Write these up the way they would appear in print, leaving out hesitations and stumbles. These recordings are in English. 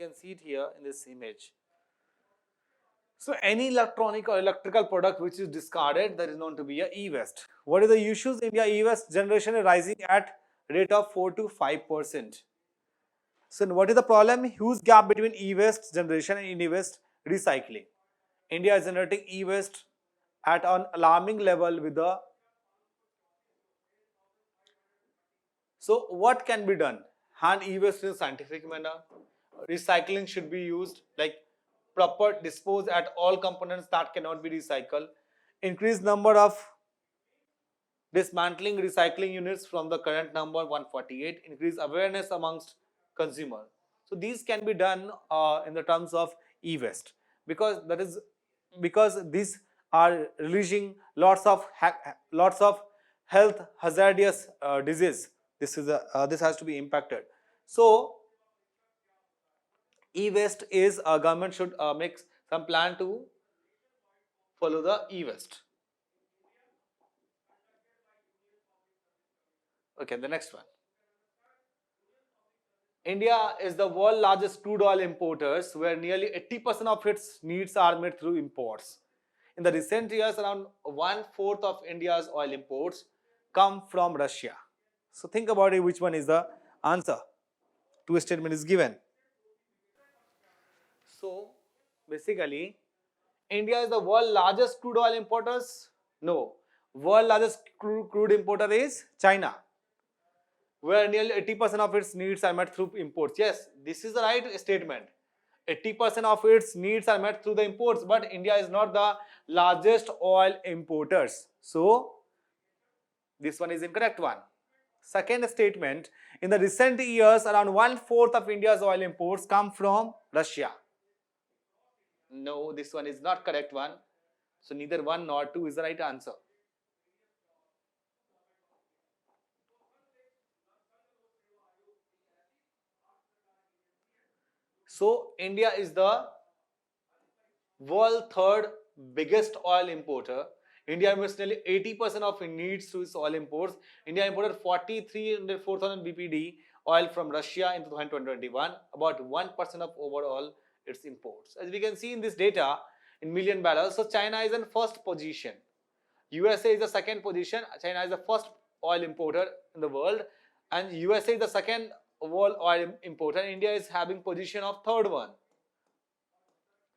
can see it here in this image. So any electronic or electrical product which is discarded, that is known to be a e-waste. What is the issues? India e-waste generation is rising at rate of 4 to 5%. So what is the problem? Huge gap between e-waste generation and e-waste recycling. India is generating e-waste at an alarming level with the. So what can be done? Hand e-waste in a scientific manner. Recycling should be used, like proper dispose at all components that cannot be recycled. Increase number of dismantling recycling units from the current number 148. Increase awareness amongst consumers. So these can be done in the terms of e-waste, because these are releasing lots of health hazardous disease. This has to be impacted. So e-waste is government should make some plan to follow the e-waste. Okay, the next one. India is the world's largest crude oil importers, where nearly 80% of its needs are met through imports. In the recent years, around 1/4 of India's oil imports come from Russia. So think about it, which one is the answer? Two statement is given. So basically, India is the world's largest crude oil importers? No. World largest crude importer is China, where nearly 80% of its needs are met through imports. Yes, this is the right statement. 80% of its needs are met through the imports, but India is not the largest oil importers. So this one is incorrect one. Second statement, in the recent years, around 1/4 of India's oil imports come from Russia. No, this one is not correct one. So neither 1 nor 2 is the right answer. So India is the world third biggest oil importer. India meets nearly 80% of its needs through its oil imports. India imported 4,304,000 BPD oil from Russia in 2021, about 1% of overall its imports. As we can see in this data, in million barrels, so China is in first position. USA is the second position. China is the first oil importer in the world, and USA is the second world oil importer. India is having position of third one.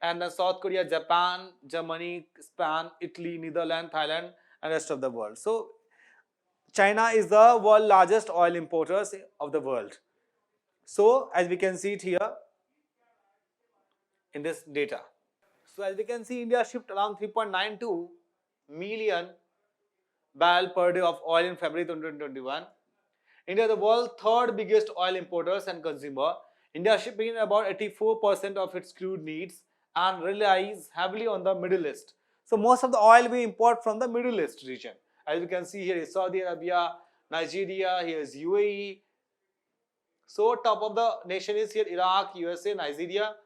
And then South Korea, Japan, Germany, Spain, Italy, Netherlands, Thailand, and rest of the world. So China is the world largest oil importers of the world. So as we can see it here in this data. So as we can see, India shipped around 3.92 million barrel per day of oil in February 2021. India is the world's third biggest oil importers and consumer. India shipping in about 84% of its crude needs and relies heavily on the Middle East. So most of the oil we import from the Middle East region. As you can see here is Saudi Arabia, Nigeria, here is UAE. So top of the nation is here Iraq, USA, Nigeria,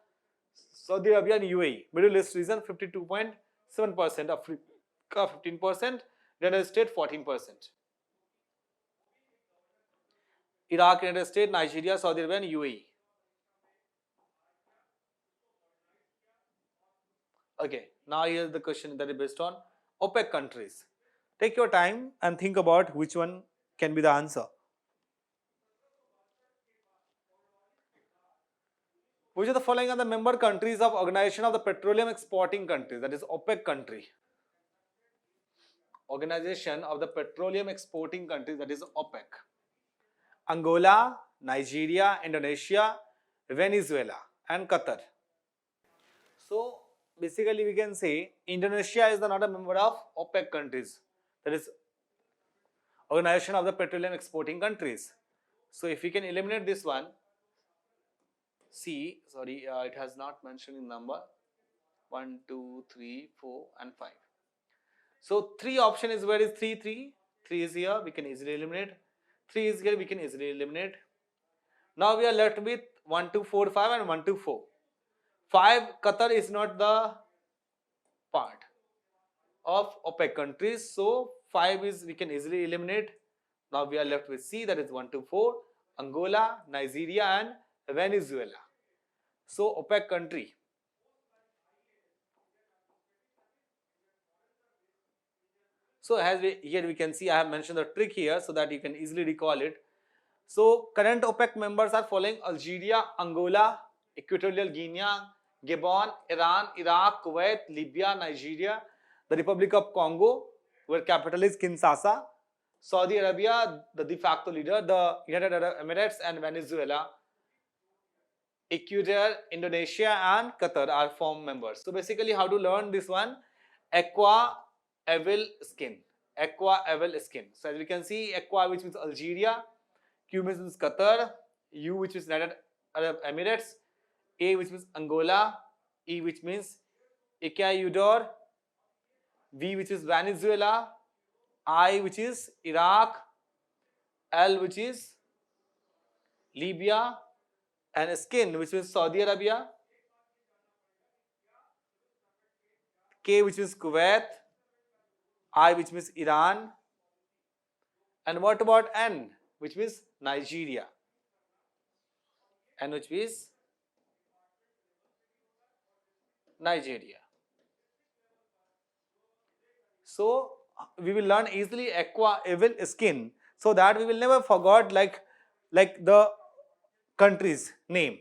Saudi Arabia and UAE. Middle East region 52.7%, Africa 15%, United States 14%. Iraq, United States, Nigeria, Saudi Arabia and UAE. Okay, now here is the question that is based on OPEC countries. Take your time and think about which one can be the answer. Which of the following are the member countries of Organization of the Petroleum Exporting Countries, that is OPEC country? Organization of the Petroleum Exporting Countries, that is OPEC. Angola, Nigeria, Indonesia, Venezuela and Qatar. So basically we can say Indonesia is not a member of OPEC countries, that is Organization of the Petroleum Exporting Countries. So if we can eliminate this one, C, sorry, it has not mentioned in number 1, 2, 3, 4 and 5. So 3 option is where is 3, 3? 3 is here, we can easily eliminate. 3 is here, we can easily eliminate. Now we are left with 1, 2, 4, 5 and 1, 2, 4. 5, Qatar is not the part of OPEC countries. So 5 is, we can easily eliminate. Now we are left with C, that is 1, 2, 4, Angola, Nigeria and Venezuela. So OPEC country. So as here we can see, I have mentioned the trick here so that you can easily recall it. So current OPEC members are following: Algeria, Angola, Equatorial Guinea, Gabon, Iran, Iraq, Kuwait, Libya, Nigeria, the Republic of Congo, where capital is Kinshasa, Saudi Arabia, the de facto leader, the United Arab Emirates and Venezuela, Ecuador, Indonesia and Qatar are form members. So basically how to learn this one? Aqua Evil Skin. Aqua Evil Skin. So as we can see, Aqua, which means Algeria, Q means Qatar, U which means United Arab Emirates, A which means Angola, E which means Ecuador, V which is Venezuela, I which is Iraq, L which is Libya, and Skin which means Saudi Arabia, K which means Kuwait, I which means Iran, and what about N which means Nigeria, N which means Nigeria. So we will learn easily Aqua Evil Skin, so that we will never forget like the country's name.